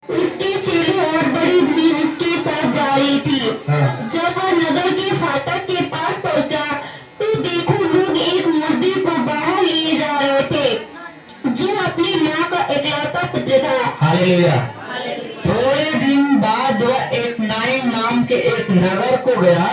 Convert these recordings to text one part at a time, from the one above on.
उसके चेले और बड़ी भीड़ उसके साथ जा रही थी। जब वह नगर के फाटक के पास पहुंचा तो देखो लोग एक मुर्दे को बाहर लिए जा रहे थे जो अपनी माँ का इकलौता पुत्र था। हालेलुया। थोड़े दिन बाद वह एक नाइन नाम के एक नगर को गया,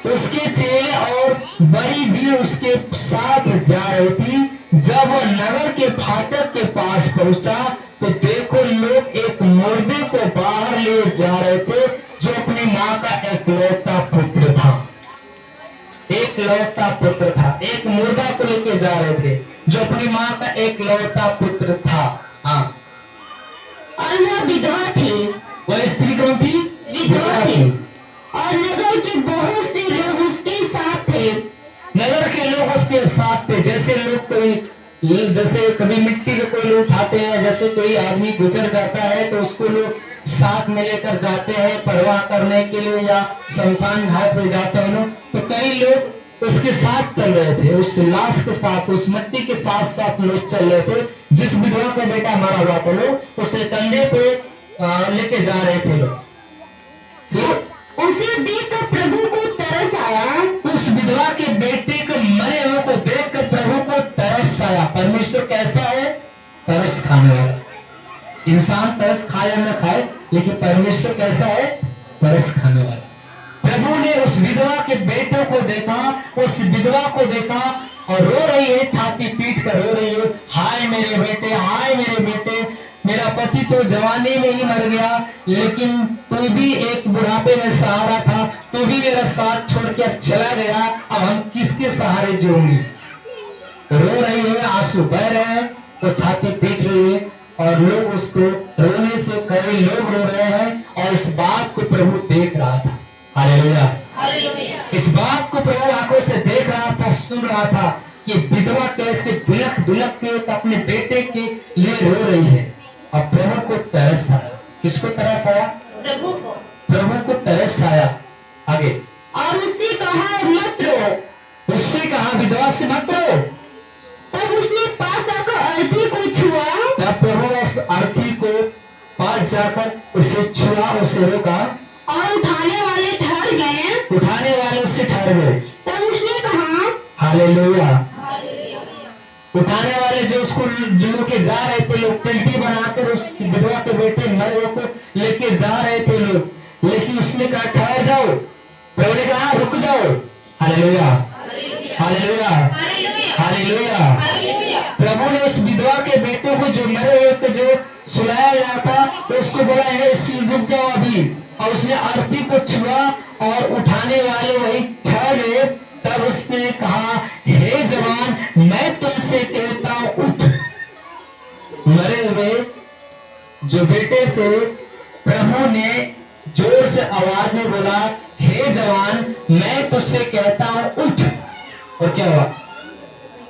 उसके चेले और बड़ी भीड़ उसके साथ जा रही थी। जब वह नगर के फाटक के पास पहुंचा तो देखो लोग एक मुर्दे को बाहर ले जा रहे थे जो अपनी माँ का एकलौता पुत्र था। एकलौता पुत्र था, एक मुर्दा को लेके जा रहे थे जो अपनी माँ का एकलौता पुत्र था। हाँ, और वह विधवा थी। वह स्त्री कौन थी? विधवा थी। और नगर के बहुत से लोग उसके साथ थे। नगर के लोग उसके साथ थे। जैसे लोग कोई, जैसे कभी मिट्टी के कोई लोग उठाते हैं, जैसे कोई आदमी गुजर जाता है तो उसको लोग साथ में लेकर जाते हैं परवाह करने के लिए, या शमशान घाट पे जाते हैं लोग, तो कई लोग उसके साथ चल रहे थे, उस लाश के साथ, उस मिट्टी के साथ साथ लोग चल रहे थे। जिस विधवा का बेटा मारा हुआ था लोग उसे कंधे पे लेके जा रहे थे लोग। उसे देखकर प्रभु को तरस आया। उस विधवा के बेटे को मरे हुए को देखकर प्रभु को तरस आया। परमेश्वर कैसा है? तरस खाने वाला। इंसान तरस खाए या न खाए, लेकिन परमेश्वर कैसा है? तरस खाने वाला। प्रभु ने उस विधवा के बेटे को देखा, उस विधवा को देखा और रो रही है, छाती पीट कर रो रही है, हाय मेरे बेटे, हाय मेरे बेटे, मेरा पति तो जवानी में ही मर गया, लेकिन तू भी एक बुढ़ापे में सहारा था, तू भी मेरा साथ छोड़ के अब चला गया, अब हम किसके सहारे जीऊंगी? रो रही है, आंसू बह रहे हैं, वो छाती पीट रही है और लोग उसको रोने से कई लोग रो रहे हैं और इस बात को प्रभु देख रहा था। हालेलुया। इस बात को प्रभु आंखों से देख रहा था, सुन रहा था कि विधवा कैसे बिलख बिलख के अपने बेटे के लिए रो रही है। और प्रभु को तरस आया। किसको तरस आया? प्रभु को। प्रभु को तरस आया। आगे, और उससे कहा मत रो। उससे कहा विधवा से मत रो। तब उसने पास आकर अर्थी को छुआ। तब प्रभु उस अर्थी को पास जाकर उसे छुआ, उसे रोका और उठाने वाले ठहर गए। उठाने वाले उससे ठहर गए। तब उसने कहा हालेलुया। उठाने वाले जो उसको जो लेके जा रहे थे लोग, टेल्टी बनाकर उस विधवा के बेटे मरे को लेके जा रहे थे लोग, लेकिन उसने कहा ठहर जाओ। प्रभु ने कहा रुक जाओ। Hallelujah, hallelujah, hallelujah. प्रभु ने उस विधवा के बेटे को जो मरे हुए को जो सुलाया गया था तो उसको बोला है रुक जाओ अभी, और उसने अर्थी को छुआ और उठाने वाले वही ठहर गए। तब उसने कहा हे जवान, मैं तुमसे कहता हूं उठ। मरे हुए जो बेटे से प्रभु ने जोर से आवाज में बोला हे जवान, मैं तुझसे कहता हूं उठ। और क्या हुआ?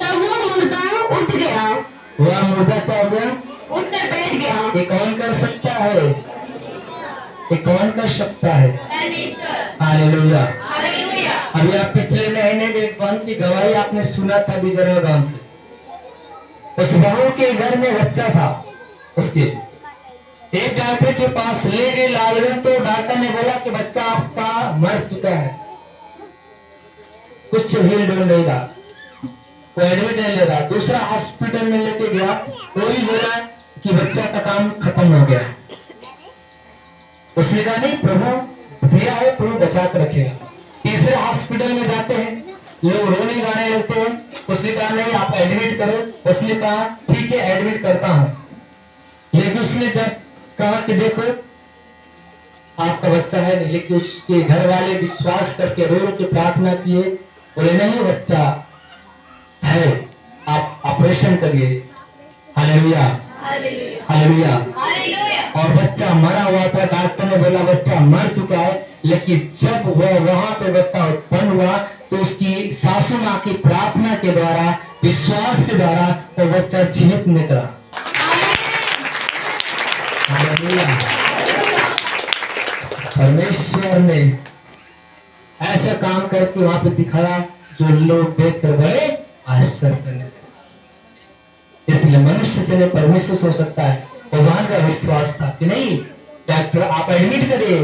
तब वो मुर्दा उठ गया। वह मुर्दा क्या हो गया? उठकर बैठ गया। ये कौन कर सकता है? ये कौन कर सकता है? हालेलुया। अभी आप पिछले महीने में एक बहन की गवाही आपने सुना था बिजरवा गांव से। उस बहू के घर में बच्चा था, उसके एक डॉक्टर के पास ले गए लालगंज, तो डॉक्टर ने बोला कि बच्चा आपका मर चुका है, कुछ हिल डुल नहीं रहा, वो एडमिट नहीं ले रहा। दूसरा हॉस्पिटल में लेके गया, वो भी बोला कि बच्चा का काम खत्म हो गया। उसने कहा नहीं, प्रभु दिया है, प्रभु बचा कर रखेगा। तीसरे हॉस्पिटल में जाते हैं, लोग रोने गाने लगते हैं। उसने कहा नहीं, आप एडमिट करो। उसने कहा ठीक है, एडमिट करता हूं। लेकिन उसने जब कहा कि देखो आपका बच्चा है नहीं, लेकिन उसके घर वाले विश्वास करके रो रो के प्रार्थना किए, बोले नहीं बच्चा है, आप ऑपरेशन करिए। Hallelujah, hallelujah. और बच्चा मरा हुआ था, डॉक्टर ने बोला बच्चा मर चुका है, लेकिन जब वह वहां पे बच्चा उत्पन्न हुआ तो उसकी सासू माँ की प्रार्थना के द्वारा, विश्वास के द्वारा वो बच्चा जीवित निकला। परमेश्वर ने ऐसा काम करके वहां पे दिखाया जो लोग देखकर बड़े आश्चर्य करने लगे। इसलिए मनुष्य से नहीं परमेश्वर हो सकता है। भगवान का विश्वास था कि नहीं, डॉक्टर आप एडमिट करिए,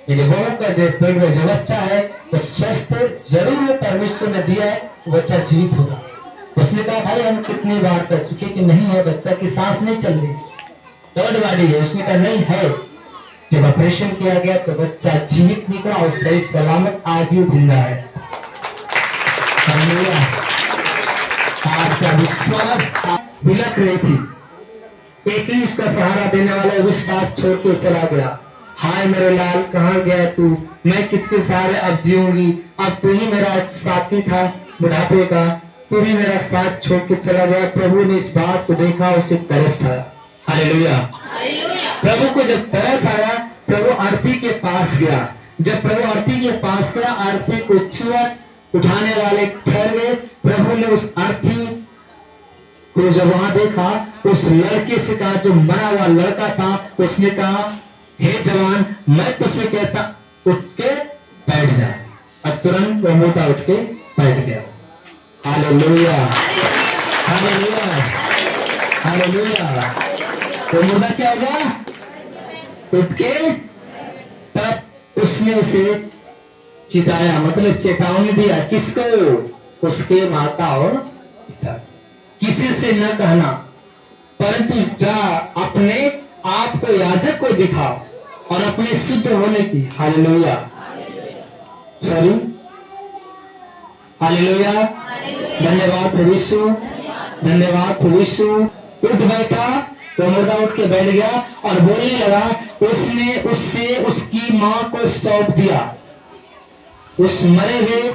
यदि बहू का जो पेट में जो बच्चा है तो स्वस्थ जरूर परमेश्वर ने दिया है, वो बच्चा जीवित होगा। उसने कहा भाई हम कितनी बार कर चुके कि नहीं है, बच्चा की सांस नहीं चल रही, डेड बॉडी है। उसने कहा नहीं है। जब ऑपरेशन किया गया तो बच्चा जीवित निकला और सही सलामत आज भी जिंदा है। आपका विश्वास बिलक रही थी, एक ही उसका सहारा देने वाला वो साथ छोड़ के चला गया। हाय मेरे लाल कहाँ गया तू, मैं किसके सहारे अब जीऊंगी, अब तू ही मेरा साथी था बुढ़ापे का, तू भी मेरा साथ छोड़ के चला गया। प्रभु ने इस बात को देखा, उसे तरस आया। हालेलुया। प्रभु को जब तरस आया, प्रभु आरती के पास गया। जब प्रभु आरती के पास गया, आरती को छुआ, उठाने वाले ठहर गए। प्रभु ने उस आरती को जब वहां देखा, उस लड़के से कहा, जो मरा हुआ लड़का था, उसने कहा हे जवान मैं तुझसे कहता उठ के बैठ जा। अब तुरंत वो मोटा उठ के बैठ गया। Hallelujah, hallelujah, hallelujah. तो मुर्दा क्या हो गया, उठ के। तब उसने उसे चिताया, मतलब चेतावनी दिया। किसको, उसके माता और पिता। किसी से न कहना, परंतु जा अपने आप को याजक को दिखाओ और अपने शुद्ध होने की। Hallelujah, sorry, hallelujah. धन्यवाद प्रभु यीशु, धन्यवाद प्रभु यीशु। उठ बैठा, वो मुर्दा उठ के बैठ गया और बोलने लगा। उसने उससे उसकी मां को सौंप दिया। उस मरे हुए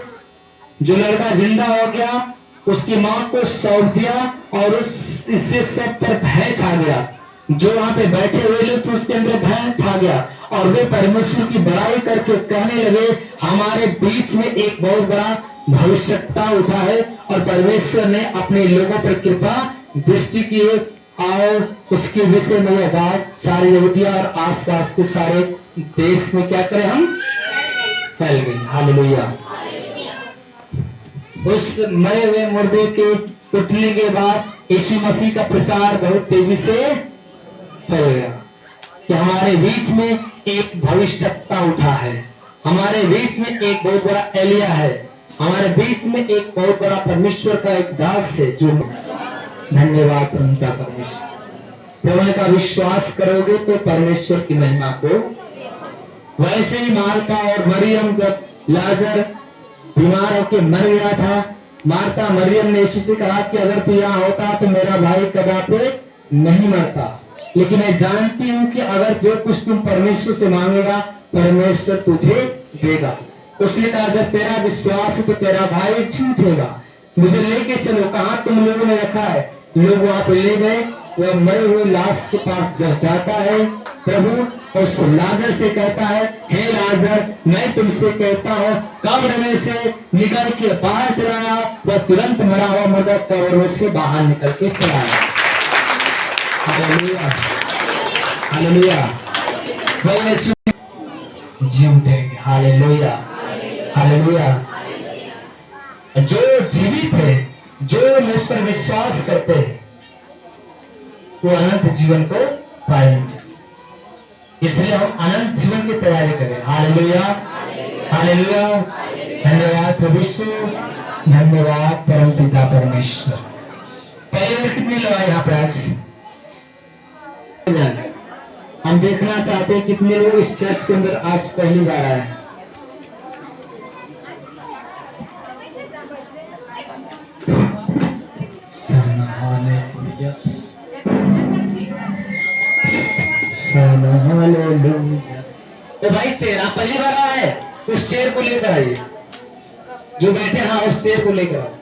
जो लड़का जिंदा हो गया, उसकी मां को सौंप दिया और इससे सब पर भय छा गया। जो वहां पे बैठे हुए लोग थे उसके अंदर भय छा गया और वे परमेश्वर की बड़ाई करके कहने लगे, हमारे बीच में एक बहुत बड़ा भविष्यवक्ता उठा है और परमेश्वर ने अपने लोगों पर कृपा दृष्टि की और उसके विषय में यह बात सारी यहूदिया और आसपास के सारे देश में क्या करें, हम फैल गई। हालेलुया। उस मरे हुए मुर्दे के उठने के बाद यीशु मसीह का प्रचार बहुत तेजी से फैल गया कि हमारे बीच में एक भविष्यवक्ता उठा है, हमारे बीच में एक बहुत बड़ा एलिया है, हमारे बीच में एक बहुत बड़ा परमेश्वर का एक दास है। जो धन्यवाद प्रभुता परमेश्वर। प्रभु का विश्वास करोगे तो परमेश्वर की महिमा को। वैसे ही मार्था और मरियम जब लाजर बीमार होकर मर गया था, मार्था मरियम ने यीशु से कहा कि अगर तू यहाँ होता तो मेरा भाई कदापि नहीं मरता, लेकिन मैं जानती हूँ कि अगर जो कुछ तुम परमेश्वर से मांगेगा परमेश्वर तुझे देगा। उसने कहा जब तेरा विश्वास है तो तेरा भाई जी उठेगा, मुझे लेके चलो। कहाँ तुम लोगों ने रखा है? लोग वहां पे ले गए। वह मरे हुए लाश के पास जब जाता है, प्रभु उस लाजर से कहता है, हे लाजर मैं तुमसे कहता हूँ कब्र में से निकल के बाहर चला आया। वह तुरंत मरा हुआ मुर्दा कब्र में से बाहर निकल के चला आया। Hallelujah, hallelujah. वह जी उठेंगे। Hallelujah, hallelujah. जो जीवित है, जो मुझ पर विश्वास करते हैं, वो अनंत जीवन को पाएंगे। इसलिए हम अनंत जीवन की तैयारी करें। Hallelujah, hallelujah. धन्यवाद प्रभु यीशु, धन्यवाद परम पिता परमेश्वर। पहले कितने लोग आए यहाँ पे आज? हम देखना चाहते हैं कितने लोग इस चर्च के अंदर आज पहली बार आए हैं। तो भाई चेयर आप पहली बार आया है, उस चेयर को लेकर आइए। जो बैठे हैं उस चेयर को लेकर आओ।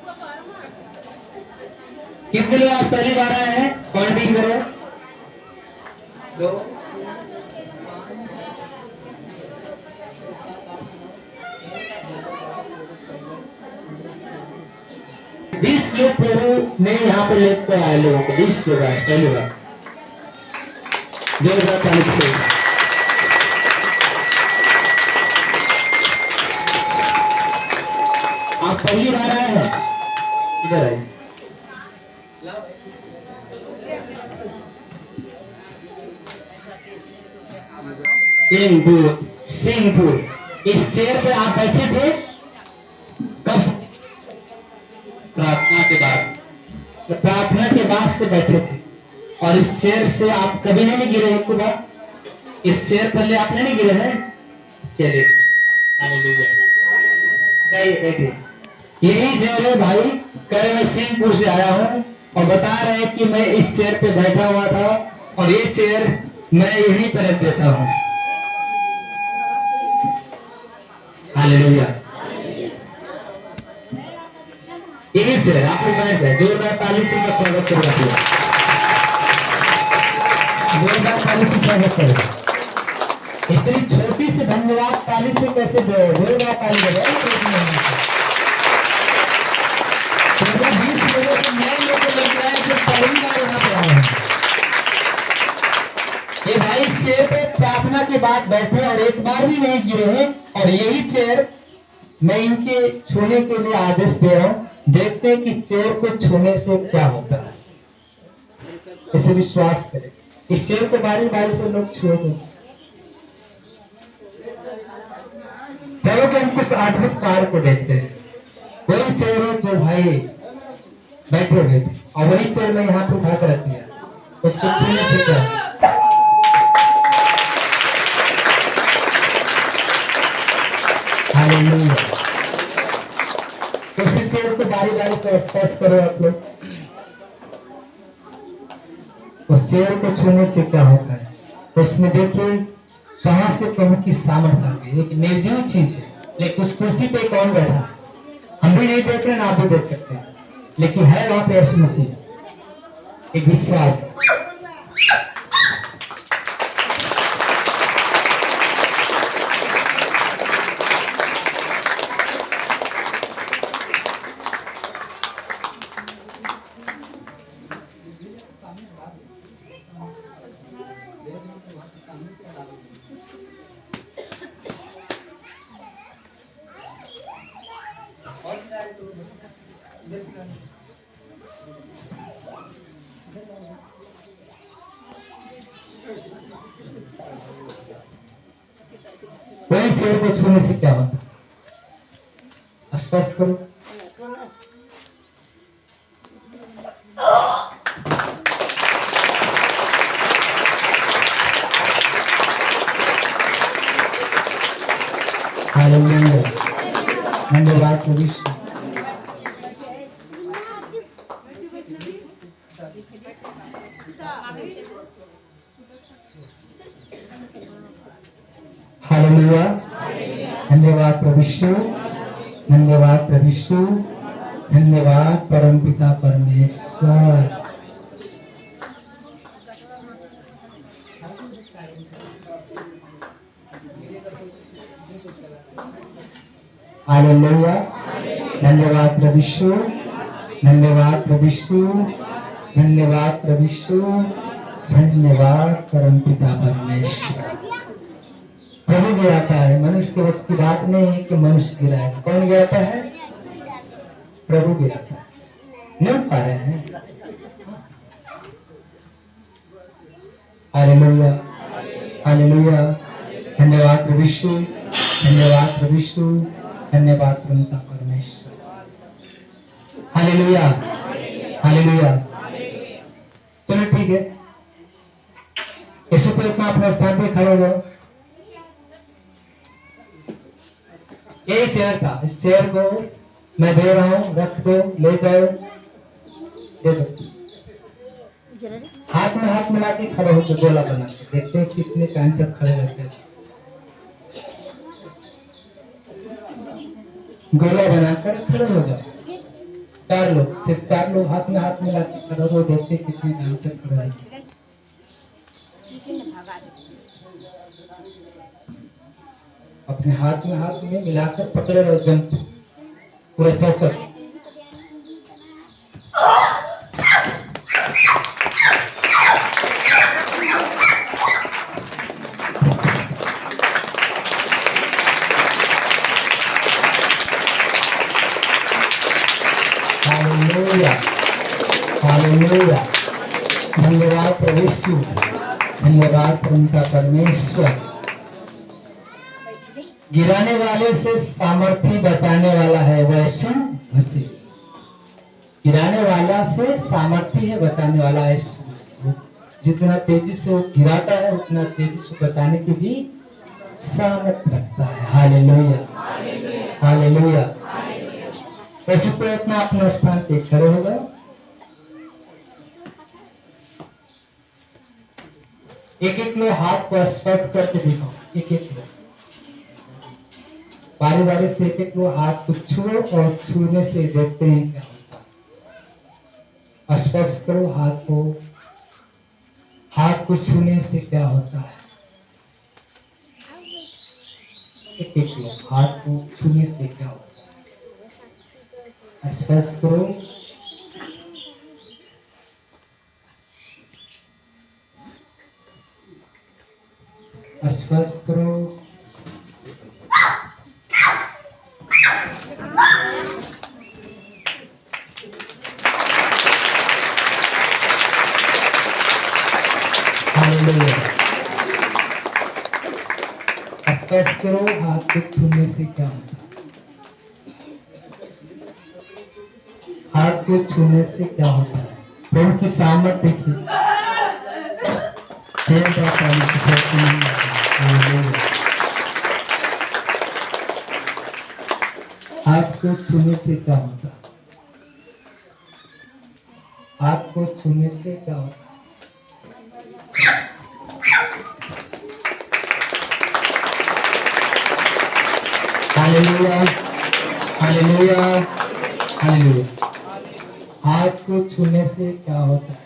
कितने लोग आज पहली बार आए हैं? काउंटिंग करो। 2 20 लोग प्रभु ने यहाँ पे लेकर आए लोगों को। 20 लोग आए पहली बार। जोरदार ताली से। आप पहली बार आए हैं, इधर आइए। इंदु सिंहपुर। इस चेयर पे आप बैठे थे कब? प्रार्थना के बाद। तो प्रार्थना के बाद से बैठे थे और इस चेयर से आप कभी नहीं गिरे एक बार? इस चेयर पर ले आपने नहीं गिरे हैं? चलिए बैठिए। यही चेयर है भाई, कल मैं सिंहपुर से आया हूँ और बता रहे हैं कि मैं इस चेयर पे बैठा हुआ था और ये चेयर मैं यहीं पर रख देता हूँ। हालेलुया। यही चेयर आप लोग बैठ जाए। जोरदार ताली से मैं स्वागत कर रहा हूँ। जोरदार ताली से स्वागत करें। इतनी छोटी सी धन्यवाद ताली से कैसे दे? जोरदार ताली बजाओ। 20 लोगों को नए लोगों लग रहा है जो पहली बार यहाँ पे आए हैं। ये भाई इस चेयर पे प्रार्थना के बाद बैठे और एक बार भी नहीं गिरे हैं और यही चेयर मैं इनके छूने के लिए आदेश दे रहा हूँ। देखते हैं कि चेयर को छूने से क्या होता है। इसे विश्वास करें। इस चेयर को बारी बारी से लोग छुएंगे। चलो कि हम कुछ अद्भुत कार्य को देखते हैं। वही चेयर है जो भाई बैठे हुए थे और वही चेयर में यहाँ पे उठा कर रख दिया। उसको छूने से क्या? हालेलुया। उसी चेयर को बारी बारी से स्पर्श करो आप लोग। उस चेयर को छूने से क्या होता है? उसमें देखिए कहां से प्रभु की सामर्थ आ गई। एक निर्जीव चीज है, लेकिन उस कुर्सी पे कौन बैठा है? हम भी नहीं देख रहे हैं, आप भी देख सकते हैं, लेकिन है वहां पे यीशु मसीह। एक विश्वास। वही चेयर को छूने से क्या होता? स्पष्ट करो। हालेलुया। धन्यवाद प्रभु। हालेलुया। धन्यवाद प्रभु यीशु। धन्यवाद प्रभु यीशु। धन्यवाद परमपिता परमेश्वर। हालेलुया। धन्यवाद प्रभु यीशु। धन्यवाद प्रभु यीशु। धन्यवाद प्रभु यीशु। धन्यवाद परमपिता परमेश्वर। प्रभु गिराता है, मनुष्य के बस की बात नहीं है कि मनुष्य गिराएगा। कौन गिराता है? प्रभु गिराता है। नहीं पा रहे हैं? हालेलुया। हालेलुया। धन्यवाद प्रभु यीशु। धन्यवाद प्रभु यीशु। धन्यवाद परमपिता परमेश्वर। हालेलुया। हालेलुया। चलो ठीक है, इसी पे अपने स्थान पे खड़े हो जाओ। यही चेयर था, इस चेयर को मैं दे रहा हूँ, रख दो, ले जाओ, दे दो। हाथ में हाथ मिला के खड़े होकर गोला बना के देखते हैं कितने टाइम तक खड़े रहते हैं। गोला बनाकर खड़े हो जाओ। 4 लोग, सिर्फ 4 लोग हाथ में हाथ मिला के खड़े हो, देखते हैं कितने टाइम तक खड़े रहते हैं। अपने हाथ में मिलाकर पकड़े रहो, जंप पूरा चौचक। हालेलुया। धन्यवाद प्रभु यीशु। धन्यवाद परमपिता परमेश्वर। गिराने वाले से सामर्थ्य बचाने वाला है वह यीशु मसीह। गिराने वाला से सामर्थ्य है बचाने वाला है यीशु मसीह। जितना तेजी से वो गिराता है उतना तेजी से बचाने की भी सामर्थ्य रखता है। Hallelujah, hallelujah. वैसे तो अपना स्थान पे खड़े हो जाओ। एक एक लोग हाथ को स्पर्श करके दिखाओ। एक एक लोग बारी बारी से एक एक लोग हाथ को छुओ और छूने से देखते हैं क्या होता है। स्पर्श करो हाथ को। हाथ को छूने से क्या होता है। एक एक लोग हाथ को छूने से क्या होता है। स्पर्श करो। स्पर्श करो। स्पर्श करो। हाथ को छूने से क्या होता है। हाथ को छूने से क्या होता है। प्रभु की सामर्थ्य देखिए। हाथ को छूने से क्या होता है। हाथ को छूने से क्या होता है। Hallelujah, hallelujah, hallelujah. हाथ को छूने से क्या होता है।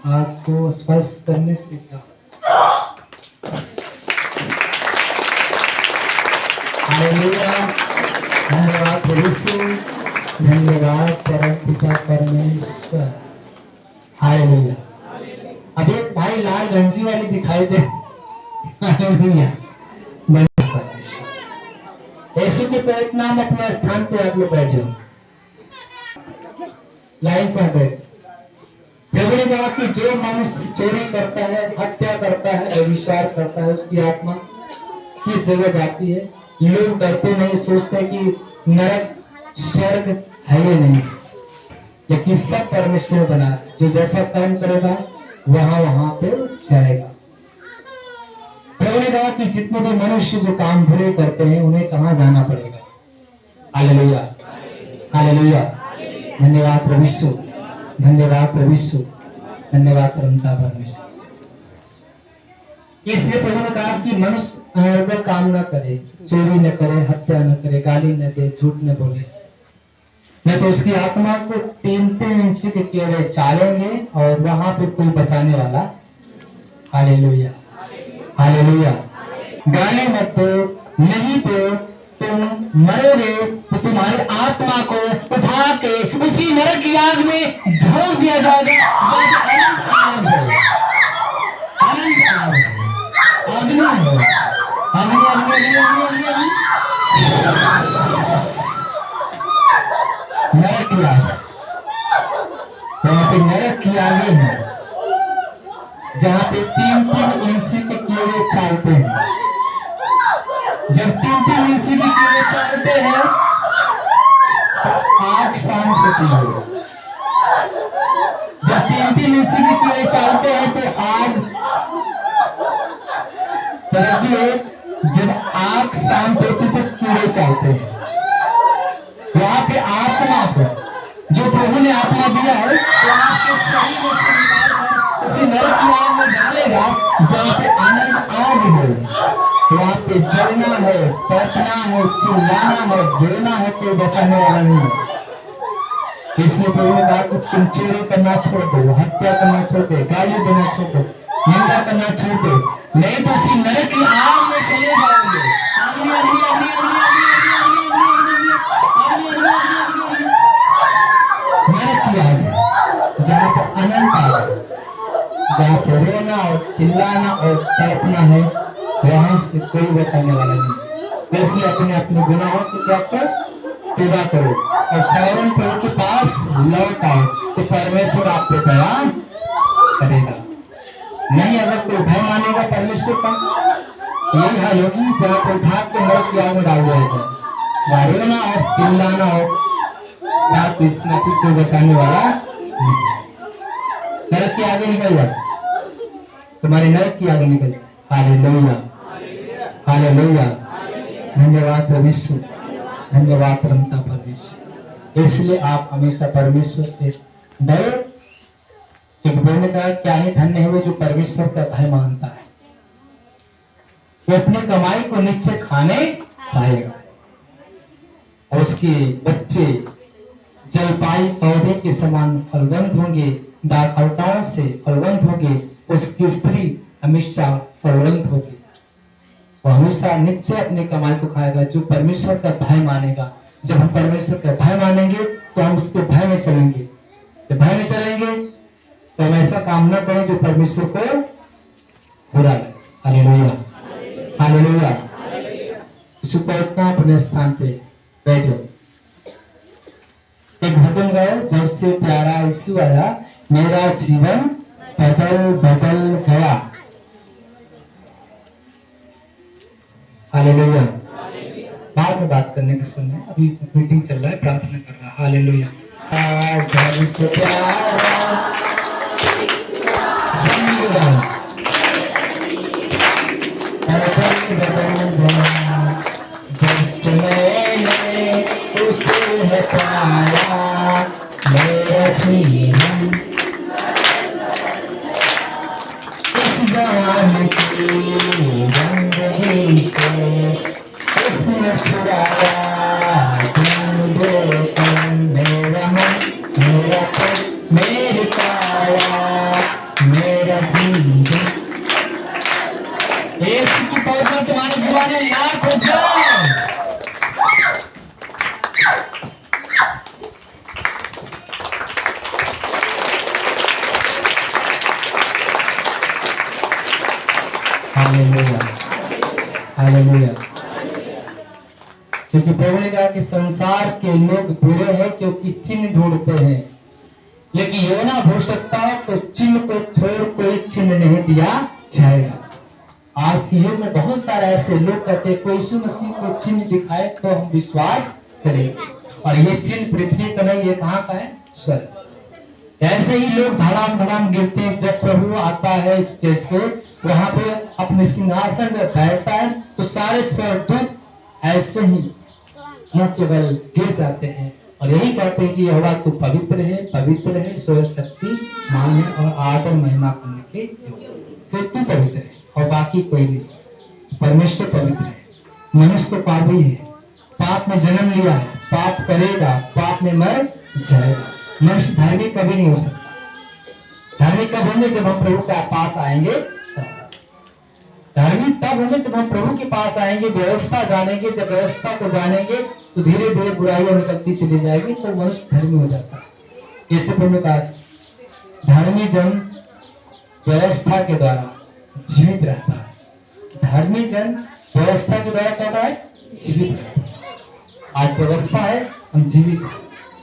हाथ को स्पर्श करने से क्या होता है। हालेलुया। धन्यवाद प्रभु यीशु, धन्यवाद परम पिता परमेश्वर। हालेलुया। अब एक भाई लाल गंजी वाली दिखाई दे। हालेलुया। यीशु के पवित्र नाम अपने स्थान पे आप लोग बैठ जाओ। लाइन से बैठ। प्रभु ने कहा कि जो मनुष्य चोरी करता है, हत्या करता है, व्यभिचार करता है, उसकी आत्मा किस जगह जाती है। लोग डरते नहीं, सोचते हैं कि नरक स्वर्ग है ही नहीं, लेकिन सब परमेश्वर बना है। जो जैसा कर्म करेगा वहां वहां पे जाएगा। प्रभु ने कहा कि जितने भी मनुष्य जो काम बुरे करते हैं उन्हें कहां जाना पड़ेगा। Hallelujah, hallelujah. धन्यवाद प्रभु यीशु, धन्यवाद प्रभु यीशु, धन्यवाद परमपिता परमेश्वर। इसलिए प्रभु ने कहा कि मनुष्य अनर्गल काम न करे, चोरी न करे, हत्या न करे, गाली न दे, झूठ न बोले, नहीं तो उसकी आत्मा को 3-3 इंच के कीड़े चालेंगे और वहां पे कोई बचाने वाला। Hallelujah, hallelujah. गाली मत दो, नहीं तो तुम मरोगे तो तुम्हारी आत्मा को उठा के उसी नरक की आग में झोंक दिया जाएगा। नरक की आग, वहां पे नरक की आगे है जहाँ पे 3-3 इंच के कीड़े चालते हैं। जब 3-3 इंच के कीड़े चालते हैं तो आग शांत होती है। जब 3-3 इंच के कीड़े चालते हैं तो आग जब आग शांत होती तो कीड़े चालते हैं। वहां पे आत्मा को जो प्रभु ने आत्मा दिया है वो आपके शरीर में से निकाल उसी नरक की आग में डालेगा जहाँ पे अनंत आग हो। वहां पे जलना हो, तड़पना हो, चिल्लाना हो, गिरना हो, कोई बचाने वाला नहीं है। इसलिए प्रभु ने कहा कि तुम चोरी करना छोड़ दो, हत्या करना छोड़ दो, गाली देना छोड़ दो, निंदा करना छोड़ दो, नहीं तो उसी नरक की आग में चले जाओगे। नरक की आग जहाँ पे अनंत आग, जहाँ पे रोना और चिल्लाना और तड़पना है, वहां से कोई बचाने वाला नहीं। इसलिए अपने अपने गुनाहों से क्या कर तौबा करो और फौरन प्रभु के पास लौट आओ तो परमेश्वर आप पे दया करेगा। नहीं अगर कोई भय मानेगा परमेश्वर का यही हाल होगी जहाँ पर उठा के नरक की आग में डाल दिया जाए, रोना और चिल्लाना हो, बात इस नरक को बचाने वाला नरक की आगे निकल जाए, तुम्हारे नरक की आगे निकल जाए। हालेलुया, हालेलुया, धन्यवाद प्रभु यीशु, धन्यवाद परमता परमेश्वर। इसलिए आप हमेशा परमेश्वर से डरो। एक ने कहा क्या ही धन्य है वो जो परमेश्वर का भय मानता है, वो अपनी कमाई को निश्चय खाने पाएगा और उसके बच्चे जलपाई पौधे के समान फलवंत होंगे, दाखलताओं से फलवंत होंगे, उसकी स्त्री हमेशा फलवंत होगी, वो हमेशा निश्चय अपनी कमाई को खाएगा। जो परमेश्वर का भय मानेगा, जब हम परमेश्वर का भय मानेंगे तो हम उसके भय में चलेंगे, जब भय में चलेंगे तो हम ऐसा काम न करें जो परमेश्वर को बुरा लगे। Hallelujah, hallelujah. सुपौतना अपने स्थान पे बैठो, एक भजन गाओ, जब से प्यारा यीशु आया मेरा जीवन बदल बदल गया। हालेलुया। बाद में बात करने का समय, अभी मीटिंग चल रहा है, प्रार्थना कर रहा है। हालेलुया। जब से प्यारा जब से मैंने उसे पाया मेरा जीवन इस जहान की रंगही से उसने छुड़ाया जिंदे मेरा मन मेरा तन मेरी काया मेरा जीवन। यीशु की पवित्र तुम्हारे जुबान याद हो जाए। Hallelujah, hallelujah. क्योंकि प्रभु ने कहा कि संसार के लोग बुरे हैं क्योंकि चिन्ह ढूंढते हैं, लेकिन योना हो सकता तो चिन्ह को छोड़ कोई चिन्ह नहीं दिया जाएगा। आज के युग में बहुत सारे ऐसे लोग कहते हैं कोई यीशु मसीह को चिन्ह दिखाए तो हम विश्वास करेंगे, और ये चिन्ह पृथ्वी का नहीं, ये कहाँ का है? स्वर्ग। ऐसे ही लोग धड़ाम धड़ाम गिरते हैं। जब प्रभु आता है स्टेज पे, वहां पे अपने सिंहासन में बैठता है तो सारे स्वर्गदूत ऐसे ही मुंह के बल गिर जाते हैं और यही कहते हैं कि यहोवा तू पवित्र है, स्वर्ग शक्ति मान है और आदर महिमा करने के योग्य। तो तू पवित्र है और बाकी कोई नहीं। परमेश्वर पवित्र है, मनुष्य तो पापी है, पाप में जन्म लिया है, पाप करेगा, पाप में मर जाएगा। मनुष्य धार्मिक कभी नहीं हो सकता। धार्मिक कब होंगे? जब हम प्रभु के पास आएंगे। धार्मिक तब होंगे जब हम प्रभु के पास आएंगे, व्यवस्था जानेंगे। जब व्यवस्था को जानेंगे तो धीरे धीरे बुराइयां निकलती चली जाएगी, तो मनुष्य धर्मी हो जाता है। इससे प्रभु ने कहा धर्मी जन व्यवस्था के द्वारा जीवित रहता है। धर्मी जन व्यवस्था के द्वारा क्या है? जीवित रहता है। आज व्यवस्था है, हम जीवित हैं।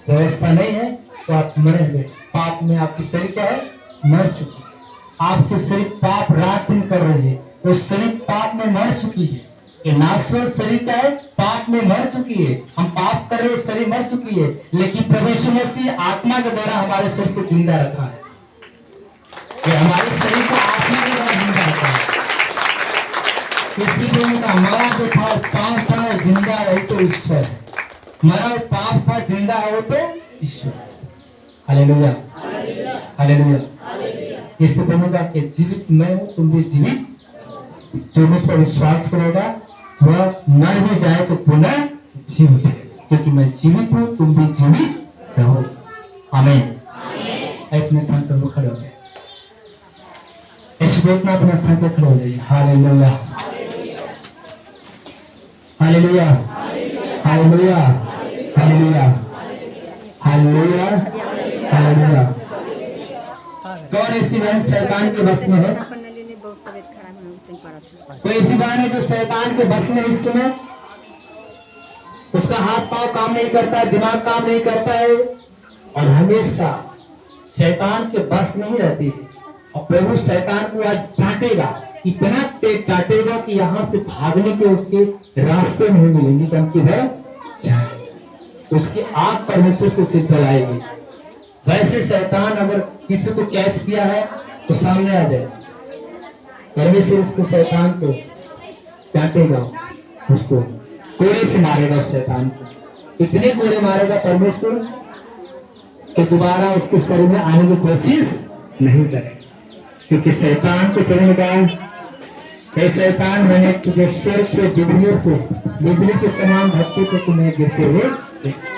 व्यवस्था नहीं है तो आप मरे हुए। पाप में आपकी शरीर क्या है? मर चुकी है। आपकी शरीर पाप रात दिन कर रही है, तो शरीर पाप में मर चुकी है। ये नाश्वर शरीर क्या है? पाप में मर चुकी है। हम पाप कर रहे हैं, शरीर मर चुकी है, लेकिन प्रभु यीशु मसीह आत्मा के द्वारा हमारे शरीर को जिंदा रखा है। ये हमारे शरीर को आत्मा के द्वारा जिंदा रखा है। इसलिए उनका मरा जो था पाप था, जिंदा रही तो ईश्वर है। मरा पाप था, जिंदा हो तो ईश्वर। Hallelujah, hallelujah. इसलिए प्रभु का कि जीवित मैं हूं, तुम भी जीवित। जो मुझ पर विश्वास करेगा वह मर भी जाए तो पुनः जीव उठे, क्योंकि मैं जीवित हूं, तुम भी जीवित रहो। आमीन। अपने स्थान पर खड़े हो जाए। इस वेदना अपने स्थान पर खड़े हो जाइए। Hallelujah, hallelujah, hallelujah, hallelujah, hallelujah, hallelujah. कौन ऐसी बहन शैतान के बस में है? कोई ऐसी बहन है जो शैतान के बस में इस समय? उसका हाथ पांव काम नहीं करता है, दिमाग काम नहीं करता है और हमेशा शैतान के बस में ही रहती है। और प्रभु शैतान को आज डांटेगा, इतना तेज काटेगा कि यहाँ से भागने के उसके रास्ते नहीं मिलेंगे कि हम किधर जाए। उसकी आग परमेश्वर को से जलाएगी। वैसे शैतान अगर किसी को कैच किया है तो सामने आ जाए, परमेश्वर उसको शैतान को काटेगा, उसको कोड़े से मारेगा। उस शैतान को इतने कोड़े मारेगा परमेश्वर कि दोबारा उसके शरीर में आने की कोशिश नहीं करेगा। क्योंकि शैतान को कहेगा, हे शैतान, मैंने तुझे स्वर्ग से बिजली के समान धरती को तुम्हें गिरते हुए देखा।